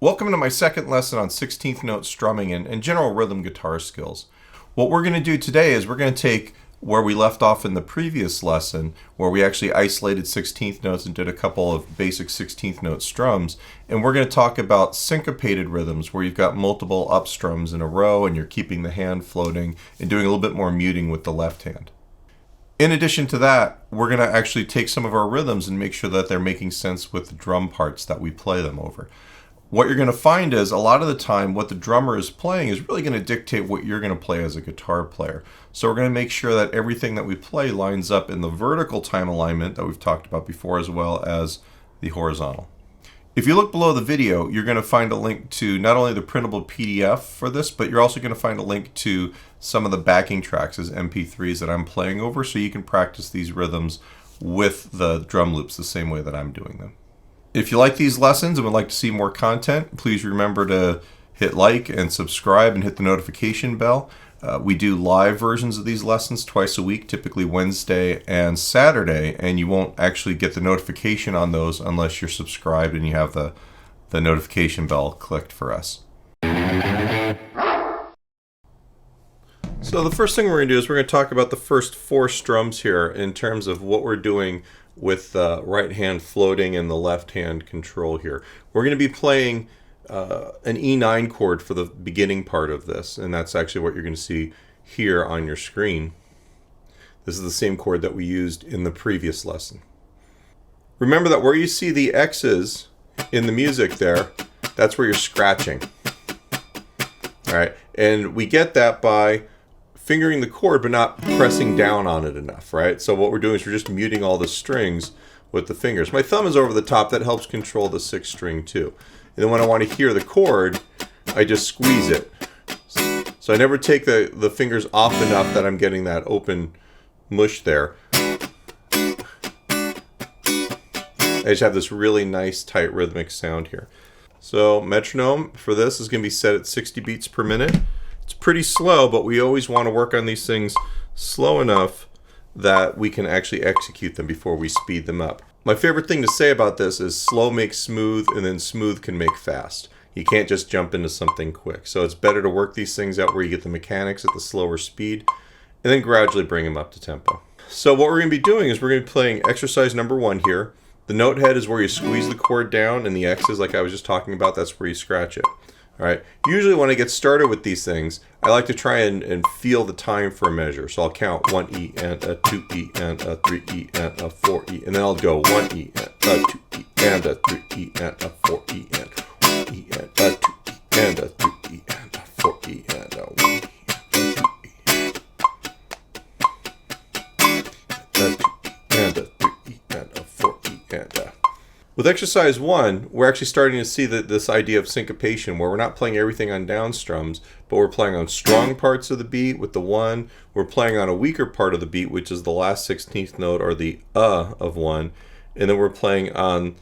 Welcome to my second lesson on 16th note strumming and general rhythm guitar skills. What we're going to do today is we're going to take where we left off in the previous lesson, where we actually isolated 16th notes and did a couple of basic 16th note strums, and we're going to talk about syncopated rhythms where you've got multiple up strums in a row and you're keeping the hand floating and doing a little bit more muting with the left hand. In addition to that, we're going to actually take some of our rhythms and make sure that they're making sense with the drum parts that we play them over. What you're going to find is a lot of the time what the drummer is playing is really going to dictate what you're going to play as a guitar player. So we're going to make sure that everything that we play lines up in the vertical time alignment that we've talked about before, as well as the horizontal. If you look below the video, you're going to find a link to not only the printable PDF for this, but you're also going to find a link to some of the backing tracks as MP3s that I'm playing over, so you can practice these rhythms with the drum loops the same way that I'm doing them. If you like these lessons and would like to see more content, please remember to hit like and subscribe and hit the notification bell. We do live versions of these lessons twice a week, typically Wednesday and Saturday, and you won't actually get the notification on those unless you're subscribed and you have the notification bell clicked for us. So the first thing we're going to do is we're going to talk about the first 4 strums here in terms of what we're doing with the right hand floating and the left hand control here. We're going to be playing an E9 chord for the beginning part of this, and that's actually what you're going to see here on your screen. This is the same chord that we used in the previous lesson. Remember that where you see the X's in the music there, that's where you're scratching. Alright, and we get that by fingering the chord but not pressing down on it enough, right? So what we're doing is we're just muting all the strings with the fingers. My thumb is over the top. That helps control the 6th string too. And then when I want to hear the chord, I just squeeze it. So I never take the fingers off enough that I'm getting that open mush there. I just have this really nice tight rhythmic sound here. So metronome for this is going to be set at 60 beats per minute. It's pretty slow, but we always want to work on these things slow enough that we can actually execute them before we speed them up. My favorite thing to say about this is slow makes smooth, and then smooth can make fast. You can't just jump into something quick. So it's better to work these things out where you get the mechanics at the slower speed, and then gradually bring them up to tempo. So what we're going to be doing is we're going to be playing exercise number 1 here. The note head is where you squeeze the chord down, and the X's, like I was just talking about, that's where you scratch it. Alright, usually when I get started with these things, I like to try and feel the time for a measure. So I'll count 1 E and a 2 E and a 3 E and a 4 E. And then I'll go 1 E and a 2 E and a 3 E and a 4 E and 1 E and a 2 E and a 3 E and a 4 E and a 1 E and a 2 E and a 2 E and a 3 E and a 4 E and a... With exercise 1, we're actually starting to see this idea of syncopation, where we're not playing everything on down strums, but we're playing on strong parts of the beat with the 1. We're playing on a weaker part of the beat, which is the last 16th note, or the of 1. And then we're playing on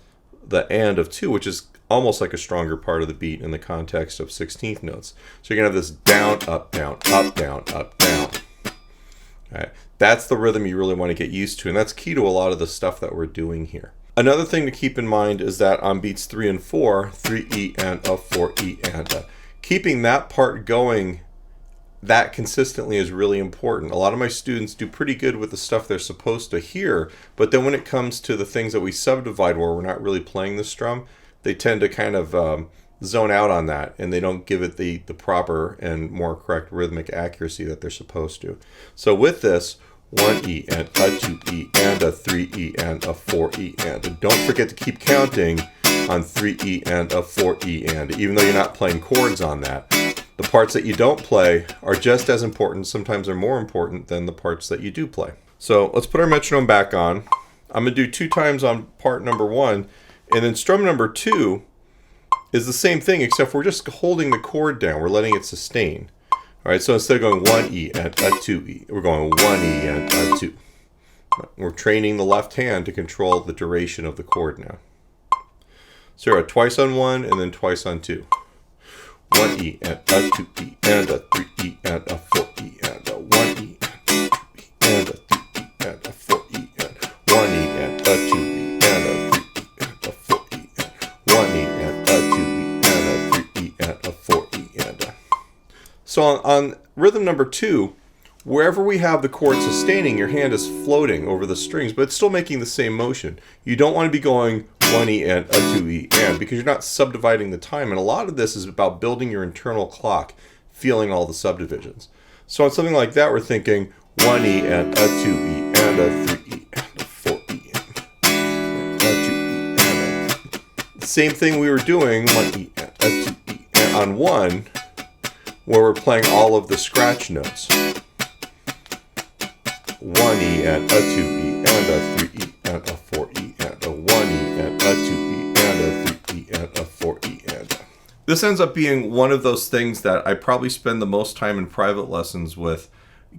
the and of 2, which is almost like a stronger part of the beat in the context of 16th notes. So you're going to have this down, up, down, up, down, up, down. All right. That's the rhythm you really want to get used to, and that's key to a lot of the stuff that we're doing here. Another thing to keep in mind is that on beats 3 and 4, 3 E and a 4 E and a, keeping that part going that consistently is really important. A lot of my students do pretty good with the stuff they're supposed to hear, but then when it comes to the things that we subdivide where we're not really playing the strum, they tend to kind of zone out on that, and they don't give it the proper and more correct rhythmic accuracy that they're supposed to. So with this, 1 E and a 2 E and a 3 E and a 4 E and don't forget to keep counting on 3 E and a 4 E and even though you're not playing chords on that. The parts that you don't play are just as important, sometimes are more important than the parts that you do play. So let's put our metronome back on. I'm going to do 2 times on part number 1, and then strum number 2 is the same thing except we're just holding the chord down, we're letting it sustain. Alright, so instead of going 1 E and a 2 E, we're going 1 E and a 2. We're training the left hand to control the duration of the chord now. So you're twice on 1 and then twice on 2. 1 E and a 2 E and a 3 E and a 4 E and a 1 E and a 2 E and a 3 E and a 4 E and 1 E and a 2 E and a 3 E and a 4 E and 1 E and a 2 E and a So on rhythm number 2, wherever we have the chord sustaining, your hand is floating over the strings, but it's still making the same motion. You don't want to be going 1E and a 2E and, because you're not subdividing the time. And a lot of this is about building your internal clock, feeling all the subdivisions. So on something like that, we're thinking 1E and a 2E and a 3E and a 4E and a 2E and a... Same thing we were doing 1E and a 2E and on 1, where we're playing all of the scratch notes. 1E and a 2E and a 3E and a 4E and a 1E and a 2E and a 3E and a 4E and a... This ends up being one of those things that I probably spend the most time in private lessons with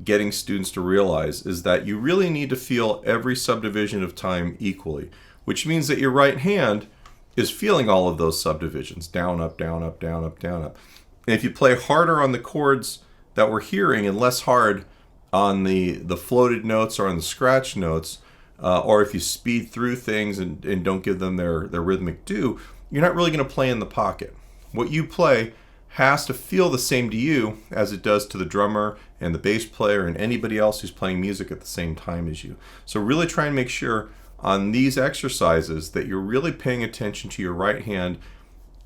getting students to realize, is that you really need to feel every subdivision of time equally, which means that your right hand is feeling all of those subdivisions, down, up, down, up, down, up, down, up. And if you play harder on the chords that we're hearing and less hard on the floated notes or on the scratch notes, or if you speed through things and don't give them their rhythmic due, you're not really going to play in the pocket. What you play has to feel the same to you as it does to the drummer and the bass player and anybody else who's playing music at the same time as you. So really try and make sure on these exercises that you're really paying attention to your right hand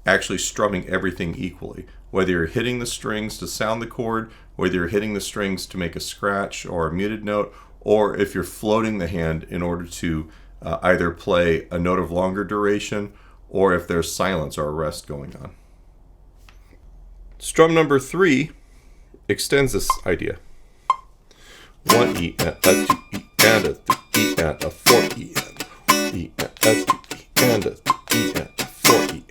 actually strumming everything equally. Whether you're hitting the strings to sound the chord, whether you're hitting the strings to make a scratch or a muted note, or if you're floating the hand in order to either play a note of longer duration or if there's silence or a rest going on. Strum number 3 extends this idea. 1E and a 2E and a 3E and a 4E and E and a 2E and a 3E and a 4E and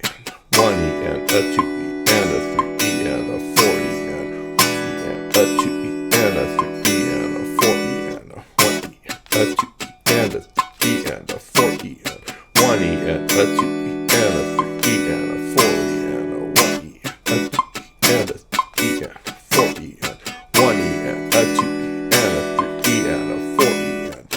1E and a 2E and a 3E and a 4E and a 2E and a 3E and a 4E and a 1E and a 2E and a 3E and a 4E and 1E and a 2E and a 3E and a 4E and a 1E and a 2E and a 3E and a 4E and 1E and a 2E and a 3E and a 4E and a...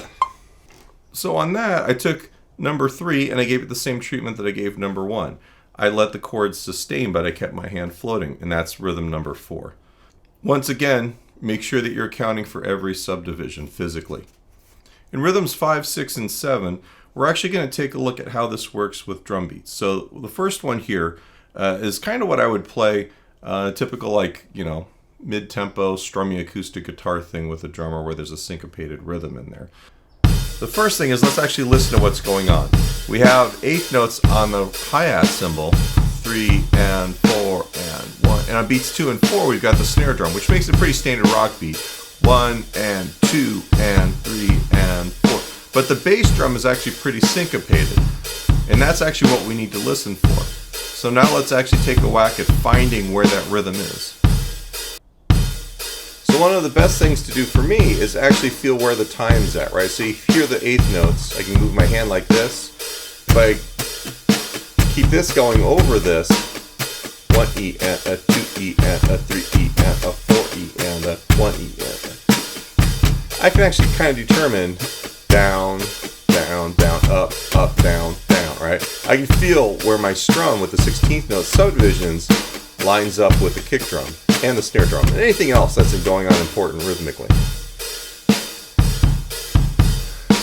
So on that, I took number 3 and I gave it the same treatment that I gave number 1. I let the chords sustain, but I kept my hand floating, and that's rhythm number 4. Once again, make sure that you're accounting for every subdivision physically. In rhythms 5, 6, and 7, we're actually going to take a look at how this works with drum beats. So the first one here is kind of what I would play, typical mid-tempo, strummy acoustic guitar thing with a drummer where there's a syncopated rhythm in there. The first thing is, let's actually listen to what's going on. We have eighth notes on the hi-hat cymbal, 3 and 4 and 1. And on beats 2 and 4, we've got the snare drum, which makes it a pretty standard rock beat. 1 and 2 and 3 and 4. But the bass drum is actually pretty syncopated. And that's actually what we need to listen for. So now let's actually take a whack at finding where that rhythm is. So one of the best things to do for me is actually feel where the time's at, right? So you hear the eighth notes. I can move my hand like this. If I keep this going over this, 1E and a 2E and a 3E and a 4E and a 1E and a... I can actually kind of determine down, down, down, up, up, down, down, right? I can feel where my strum with the 16th note subdivisions lines up with the kick drum and the snare drum and anything else that's going on important rhythmically.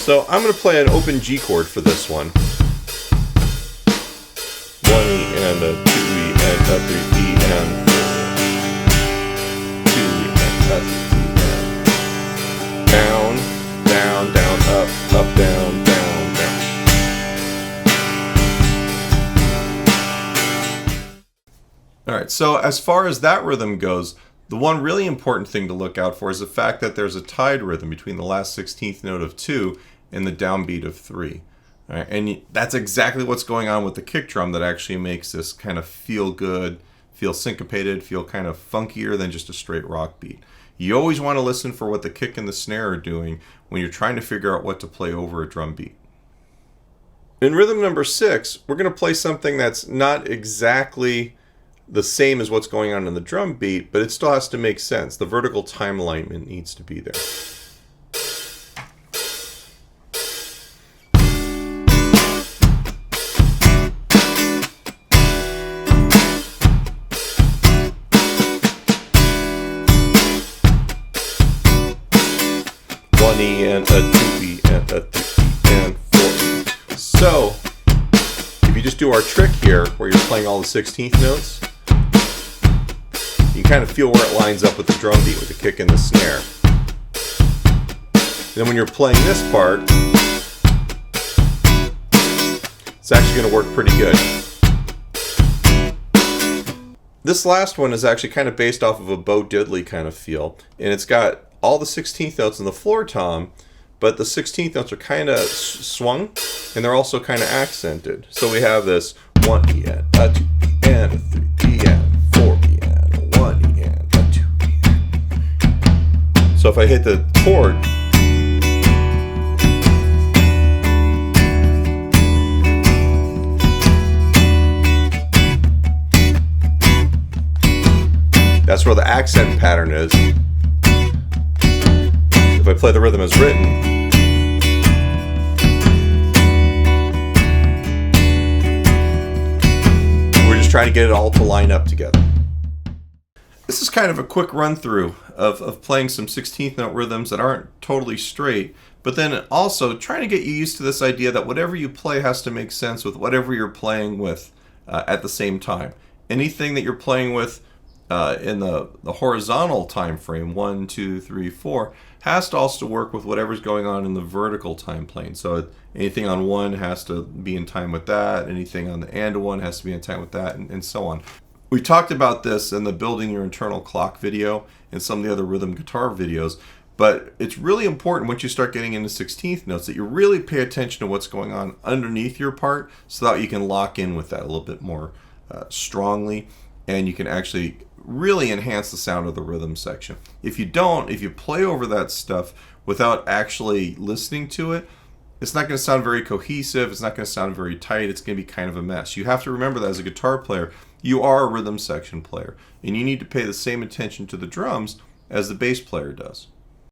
So I'm going to play an open G chord for this one. 1E and a 2E and a 3E and 2E and a 3E and down, down, down, up, down, down, down. Alright, so as far as that rhythm goes, the one really important thing to look out for is the fact that there's a tied rhythm between the last 16th note of 2 and the downbeat of 3. All right, and that's exactly what's going on with the kick drum that actually makes this kind of feel good, feel syncopated, feel kind of funkier than just a straight rock beat. You always want to listen for what the kick and the snare are doing when you're trying to figure out what to play over a drum beat. In rhythm number 6, we're going to play something that's not exactly the same as what's going on in the drum beat, but it still has to make sense. The vertical time alignment needs to be there. 1E and a 2E and a 3E and 4E. So, if you just do our trick here, where you're playing all the 16th notes, you can kind of feel where it lines up with the drum beat, with the kick and the snare. And then when you're playing this part, it's actually going to work pretty good. This last one is actually kind of based off of a Bo Diddley kind of feel, and it's got all the 16th notes in the floor tom, but the 16th notes are kind of swung, and they're also kind of accented. So we have this 1E and a 2E and a 3E and 4E and a 1E and a 2E. So if I hit the chord, that's where the accent pattern is. If I play the rhythm as written, we're just trying to get it all to line up together. This is kind of a quick run through of playing some 16th note rhythms that aren't totally straight, but then also trying to get you used to this idea that whatever you play has to make sense with whatever you're playing with at the same time. Anything that you're playing with in the horizontal time frame, 1, 2, 3, 4, has to also work with whatever's going on in the vertical time plane. So anything on 1 has to be in time with that, anything on the and 1 has to be in time with that, and so on. We talked about this in the Building Your Internal Clock video and some of the other rhythm guitar videos, but it's really important once you start getting into 16th notes that you really pay attention to what's going on underneath your part, so that you can lock in with that a little bit more strongly, and you can actually really enhance the sound of the rhythm section. If you don't, if you play over that stuff without actually listening to it, it's not going to sound very cohesive, it's not going to sound very tight, it's going to be kind of a mess. You have to remember that as a guitar player, you are a rhythm section player, and you need to pay the same attention to the drums as the bass player does.